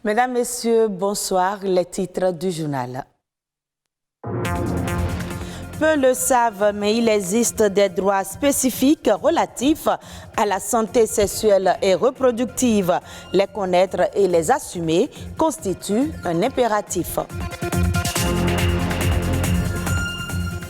Mesdames, Messieurs, bonsoir. Les titres du journal. Peu le savent, mais il existe des droits spécifiques relatifs à la santé sexuelle et reproductive. Les connaître et les assumer constitue un impératif.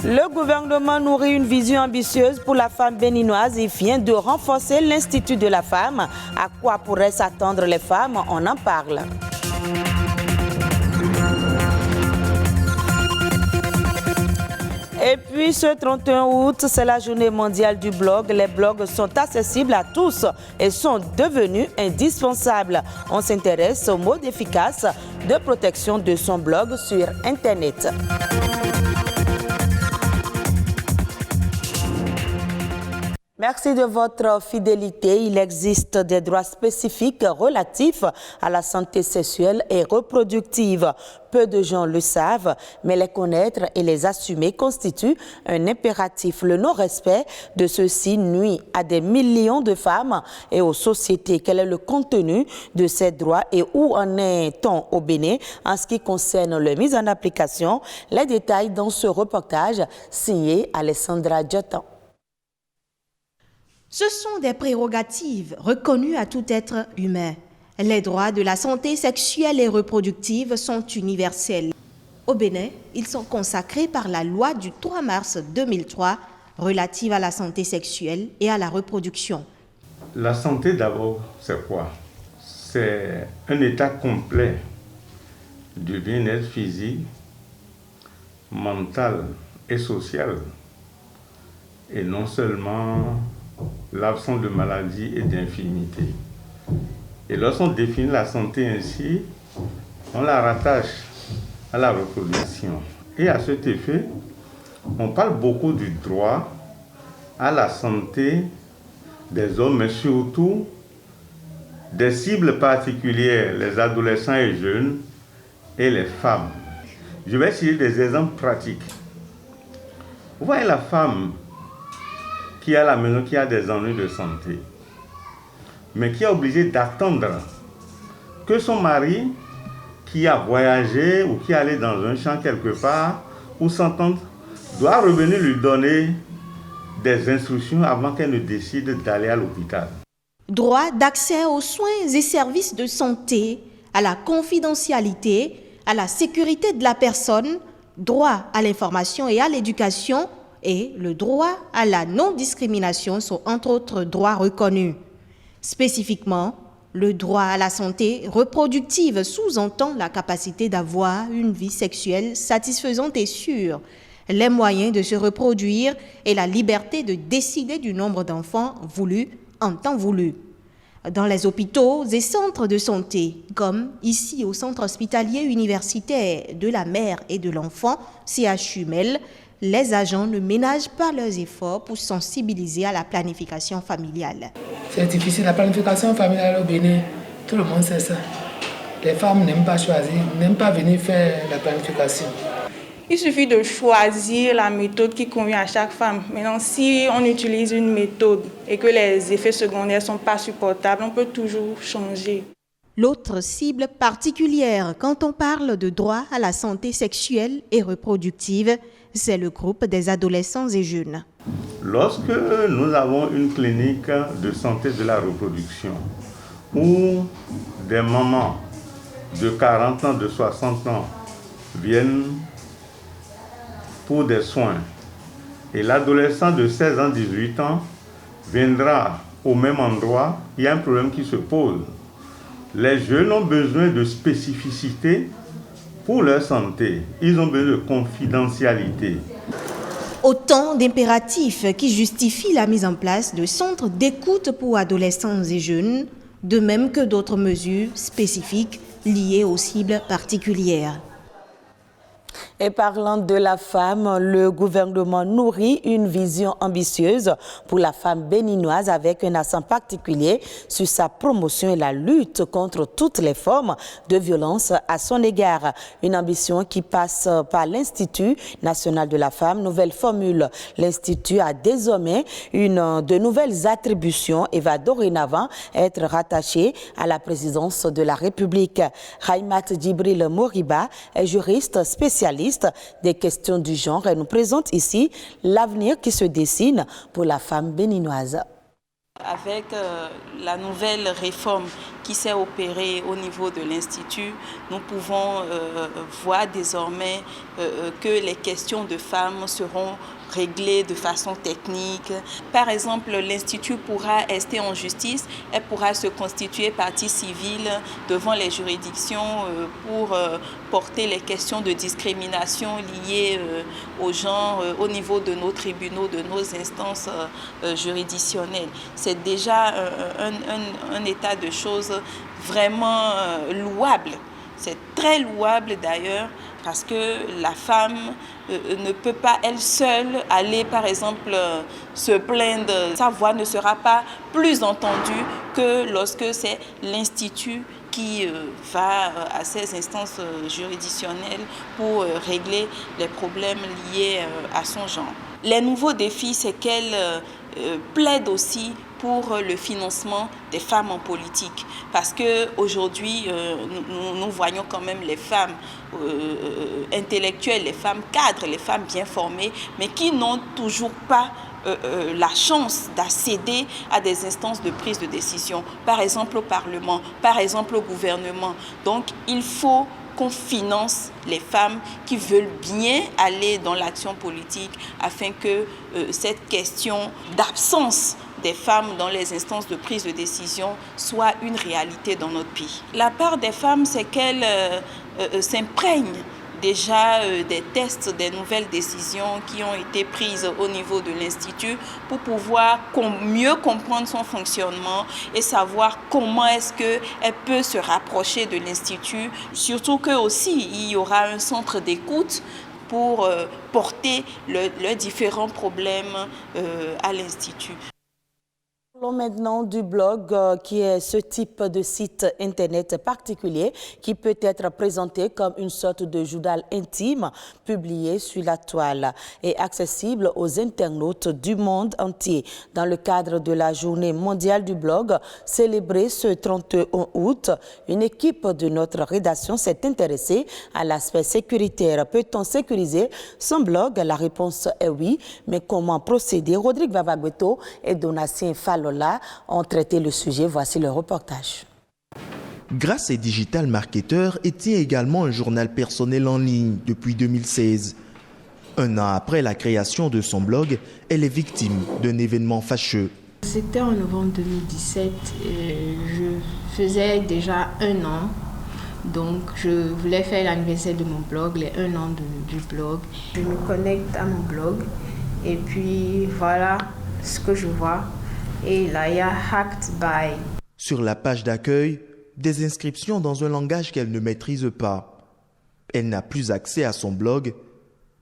Le gouvernement nourrit une vision ambitieuse pour la femme béninoise et vient de renforcer l'Institut de la femme. À quoi pourraient s'attendre les femmes? On en parle. Et puis ce 31 août, c'est la journée mondiale du blog. Les blogs sont accessibles à tous et sont devenus indispensables. On s'intéresse au mode efficace de protection de son blog sur Internet. Merci de votre fidélité. Il existe des droits spécifiques relatifs à la santé sexuelle et reproductive. Peu de gens le savent, mais les connaître et les assumer constitue un impératif. Le non-respect de ceux-ci nuit à des millions de femmes et aux sociétés. Quel est le contenu de ces droits et où en est-on au Bénin en ce qui concerne leur mise en application? Les détails dans ce reportage signé Alessandra Diotan. Ce sont des prérogatives reconnues à tout être humain. Les droits de la santé sexuelle et reproductive sont universels. Au Bénin, ils sont consacrés par la loi du 3 mars 2003 relative à la santé sexuelle et à la reproduction. La santé d'abord, c'est quoi? C'est un état complet du bien-être physique, mental et social. Et non seulement l'absence de maladie et d'infirmité. Et lorsqu'on définit la santé ainsi, on la rattache à la reproduction. Et à cet effet, on parle beaucoup du droit à la santé des hommes, mais surtout des cibles particulières, les adolescents et jeunes et les femmes. Je vais citer des exemples pratiques. Vous voyez la femme qui est à la maison, qui a des ennuis de santé, mais qui est obligé d'attendre que son mari, qui a voyagé ou qui est allé dans un champ quelque part, ou s'entendre, doit revenir lui donner des instructions avant qu'elle ne décide d'aller à l'hôpital. Droit d'accès aux soins et services de santé, à la confidentialité, à la sécurité de la personne, droit à l'information et à l'éducation, et le droit à la non-discrimination sont entre autres droits reconnus. Spécifiquement, le droit à la santé reproductive sous-entend la capacité d'avoir une vie sexuelle satisfaisante et sûre, les moyens de se reproduire et la liberté de décider du nombre d'enfants voulus en temps voulu. Dans les hôpitaux et centres de santé, comme ici au Centre hospitalier universitaire de la mère et de l'enfant, CHUMEL, les agents ne ménagent pas leurs efforts pour sensibiliser à la planification familiale. C'est difficile, la planification familiale au Bénin, tout le monde sait ça. Les femmes n'aiment pas choisir, n'aiment pas venir faire la planification. Il suffit de choisir la méthode qui convient à chaque femme. Maintenant, si on utilise une méthode et que les effets secondaires ne sont pas supportables, on peut toujours changer. L'autre cible particulière quand on parle de droit à la santé sexuelle et reproductive, c'est le groupe des adolescents et jeunes. Lorsque nous avons une clinique de santé de la reproduction où des mamans de 40 ans, de 60 ans viennent pour des soins et l'adolescent de 16 ans, 18 ans viendra au même endroit, il y a un problème qui se pose. Les jeunes ont besoin de spécificité pour leur santé. Ils ont besoin de confidentialité. Autant d'impératifs qui justifient la mise en place de centres d'écoute pour adolescents et jeunes, de même que d'autres mesures spécifiques liées aux cibles particulières. Et parlant de la femme, le gouvernement nourrit une vision ambitieuse pour la femme béninoise avec un accent particulier sur sa promotion et la lutte contre toutes les formes de violence à son égard. Une ambition qui passe par l'Institut national de la femme. Nouvelle formule, l'Institut a désormais de nouvelles attributions et va dorénavant être rattaché à la présidence de la République. Raimat Djibril Moriba est juriste spécialiste des questions du genre et nous présente ici l'avenir qui se dessine pour la femme béninoise. Avec la nouvelle réforme qui s'est opérée au niveau de l'Institut, nous pouvons voir désormais que les questions de femmes seront réglées de façon technique. Par exemple, l'Institut pourra rester en justice, elle pourra se constituer partie civile devant les juridictions pour porter les questions de discrimination liées au genre au niveau de nos tribunaux, de nos instances juridictionnelles. C'est déjà un état de choses vraiment louable. C'est très louable d'ailleurs parce que la femme ne peut pas elle seule aller par exemple se plaindre. Sa voix ne sera pas plus entendue que lorsque c'est l'Institut qui va à ces instances juridictionnelles pour régler les problèmes liés à son genre. Les nouveaux défis, c'est qu'elle plaide aussi pour le financement des femmes en politique. Parce qu'aujourd'hui, nous voyons quand même les femmes intellectuelles, les femmes cadres, les femmes bien formées, mais qui n'ont toujours pas la chance d'accéder à des instances de prise de décision, par exemple au Parlement, par exemple au gouvernement. Donc, il faut qu'on finance les femmes qui veulent bien aller dans l'action politique afin que cette question d'absence des femmes dans les instances de prise de décision soit une réalité dans notre pays. La part des femmes, c'est qu'elles s'imprègnent déjà des tests, des nouvelles décisions qui ont été prises au niveau de l'Institut pour pouvoir mieux comprendre son fonctionnement et savoir comment est-ce qu'elle peut se rapprocher de l'Institut. Surtout que aussi il y aura un centre d'écoute pour porter leurs différents problèmes à l'Institut. Parlons maintenant du blog qui est ce type de site internet particulier qui peut être présenté comme une sorte de journal intime publié sur la toile et accessible aux internautes du monde entier. Dans le cadre de la journée mondiale du blog célébrée ce 31 août, une équipe de notre rédaction s'est intéressée à l'aspect sécuritaire. Peut-on sécuriser son blog? La réponse est oui, mais comment procéder? Rodrigue Vavagüeto et Donatien Falola ont traité le sujet. Voici le reportage. Grâce et Digital Marketer tient également un journal personnel en ligne depuis 2016. Un an après la création de son blog, elle est victime d'un événement fâcheux. C'était en novembre 2017. Je faisais déjà 1 an. Donc, je voulais faire l'anniversaire de mon blog, les 1 an du blog. Je me connecte à mon blog et puis voilà ce que je vois. Et là, il y a Hacked by. Sur la page d'accueil, des inscriptions dans un langage qu'elle ne maîtrise pas. Elle n'a plus accès à son blog.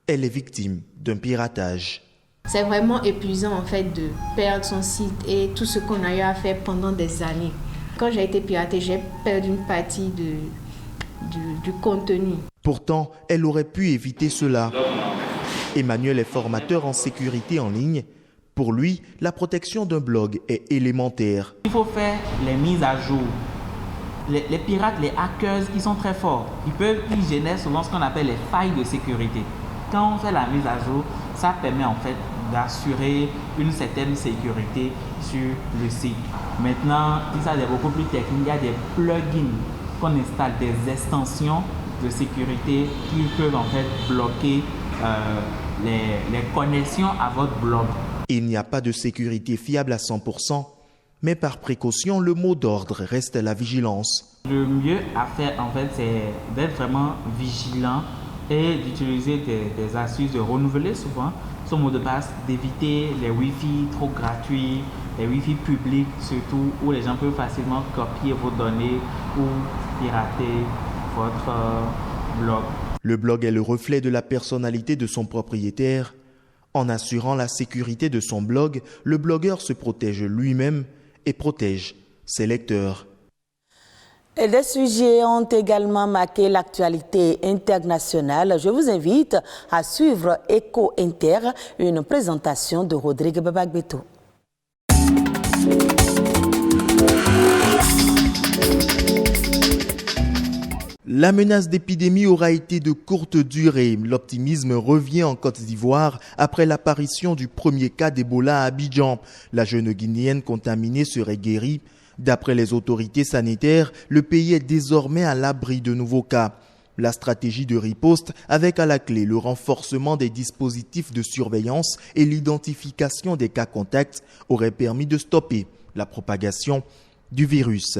Elle est victime d'un piratage. C'est vraiment épuisant en fait de perdre son site et tout ce qu'on a eu à faire pendant des années. Quand j'ai été piratée, j'ai perdu une partie du contenu. Pourtant, elle aurait pu éviter cela. Emmanuel est formateur en sécurité en ligne. Pour lui, la protection d'un blog est élémentaire. Il faut faire les mises à jour. Les pirates, les hackers, ils sont très forts. Ils génèrent souvent ce qu'on appelle les failles de sécurité. Quand on fait la mise à jour, ça permet en fait d'assurer une certaine sécurité sur le site. Maintenant, ça est beaucoup plus technique. Il y a des plugins qu'on installe, des extensions de sécurité qui peuvent en fait bloquer les connexions à votre blog. Il n'y a pas de sécurité fiable à 100%, mais par précaution, le mot d'ordre reste la vigilance. Le mieux à faire, en fait, c'est d'être vraiment vigilant et d'utiliser des astuces, de renouveler souvent son mot de passe, d'éviter les Wi-Fi trop gratuits, les Wi-Fi publics surtout, où les gens peuvent facilement copier vos données ou pirater votre blog. Le blog est le reflet de la personnalité de son propriétaire. En assurant la sécurité de son blog, le blogueur se protège lui-même et protège ses lecteurs. Et des sujets ont également marqué l'actualité internationale. Je vous invite à suivre Eco Inter, une présentation de Rodrigue Babagbeto. La menace d'épidémie aura été de courte durée. L'optimisme revient en Côte d'Ivoire après l'apparition du premier cas d'Ebola à Abidjan. La jeune Guinéenne contaminée serait guérie. D'après les autorités sanitaires, le pays est désormais à l'abri de nouveaux cas. La stratégie de riposte, avec à la clé le renforcement des dispositifs de surveillance et l'identification des cas contacts, aurait permis de stopper la propagation du virus.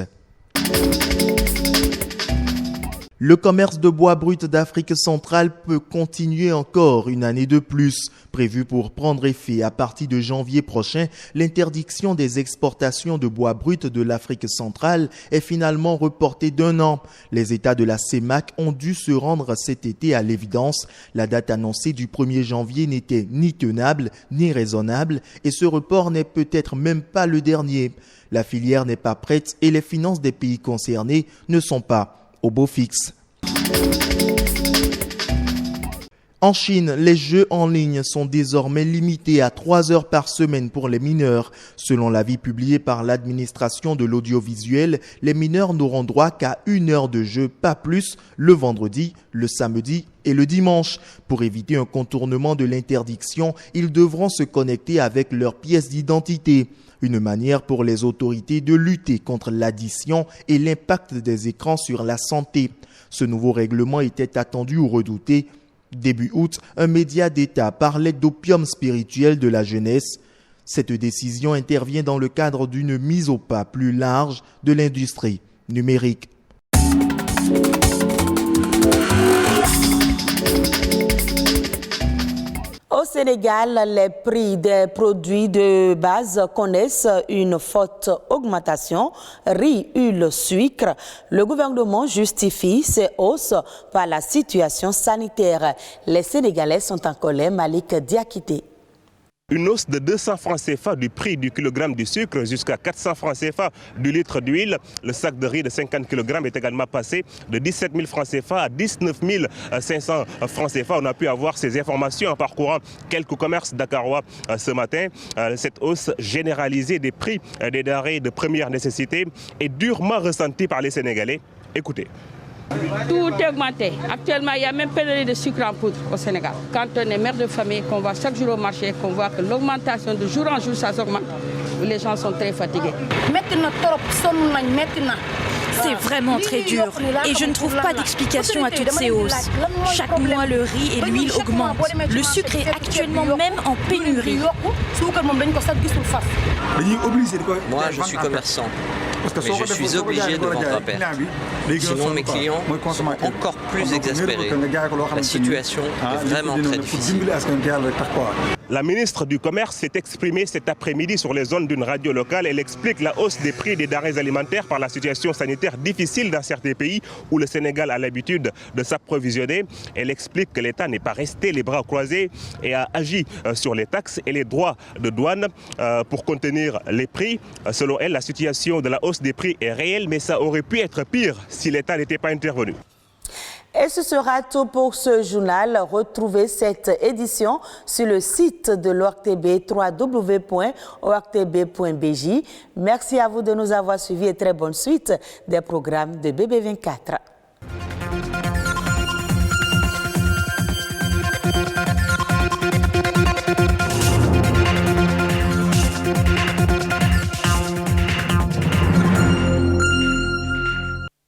Le commerce de bois brut d'Afrique centrale peut continuer encore une année de plus. Prévu pour prendre effet à partir de janvier prochain, l'interdiction des exportations de bois brut de l'Afrique centrale est finalement reportée d'1 an. Les États de la CEMAC ont dû se rendre cet été à l'évidence. La date annoncée du 1er janvier n'était ni tenable ni raisonnable et ce report n'est peut-être même pas le dernier. La filière n'est pas prête et les finances des pays concernés ne sont pas au beau fixe. En Chine, les jeux en ligne sont désormais limités à 3 heures par semaine pour les mineurs. Selon l'avis publié par l'administration de l'audiovisuel, les mineurs n'auront droit qu'à 1 heure de jeu, pas plus, le vendredi, le samedi et le dimanche. Pour éviter un contournement de l'interdiction, ils devront se connecter avec leur pièce d'identité. Une manière pour les autorités de lutter contre l'addiction et l'impact des écrans sur la santé. Ce nouveau règlement était attendu ou redouté. Début août, un média d'État parlait d'opium spirituel de la jeunesse. Cette décision intervient dans le cadre d'une mise au pas plus large de l'industrie numérique. Au Sénégal, les prix des produits de base connaissent une forte augmentation. Riz, huile, sucre. Le gouvernement justifie ces hausses par la situation sanitaire. Les Sénégalais sont en colère. Malik Diakité. Une hausse de 200 francs CFA du prix du kilogramme du sucre jusqu'à 400 francs CFA du litre d'huile. Le sac de riz de 50 kg est également passé de 17 000 francs CFA à 19 500 francs CFA. On a pu avoir ces informations en parcourant quelques commerces dakarois ce matin. Cette hausse généralisée des prix des denrées de première nécessité est durement ressentie par les Sénégalais. Écoutez. Tout est augmenté. Actuellement, il y a même pénurie de sucre en poudre au Sénégal. Quand on est mère de famille, qu'on va chaque jour au marché, qu'on voit que l'augmentation de jour en jour, ça augmente, les gens sont très fatigués. C'est vraiment très dur et je ne trouve pas d'explication à toutes ces hausses. Chaque mois, le riz et l'huile augmentent. Le sucre est actuellement même en pénurie. Moi, je suis commerçant, mais je suis obligé de vendre à perte. Sinon, mes clients sont encore plus exaspérés. La situation est vraiment très difficile. La ministre du Commerce s'est exprimée cet après-midi sur les ondes d'une radio locale. Elle explique la hausse des prix des denrées alimentaires par la situation sanitaire difficile dans certains pays où le Sénégal a l'habitude de s'approvisionner. Elle explique que l'État n'est pas resté les bras croisés et a agi sur les taxes et les droits de douane pour contenir les prix. Selon elle, la situation de la hausse des prix est réelle, mais ça aurait pu être pire si l'État n'était pas intervenu. Et ce sera tout pour ce journal. Retrouvez cette édition sur le site de l'ORTB, www.ortb.bj. Merci à vous de nous avoir suivis et très bonne suite des programmes de BB24.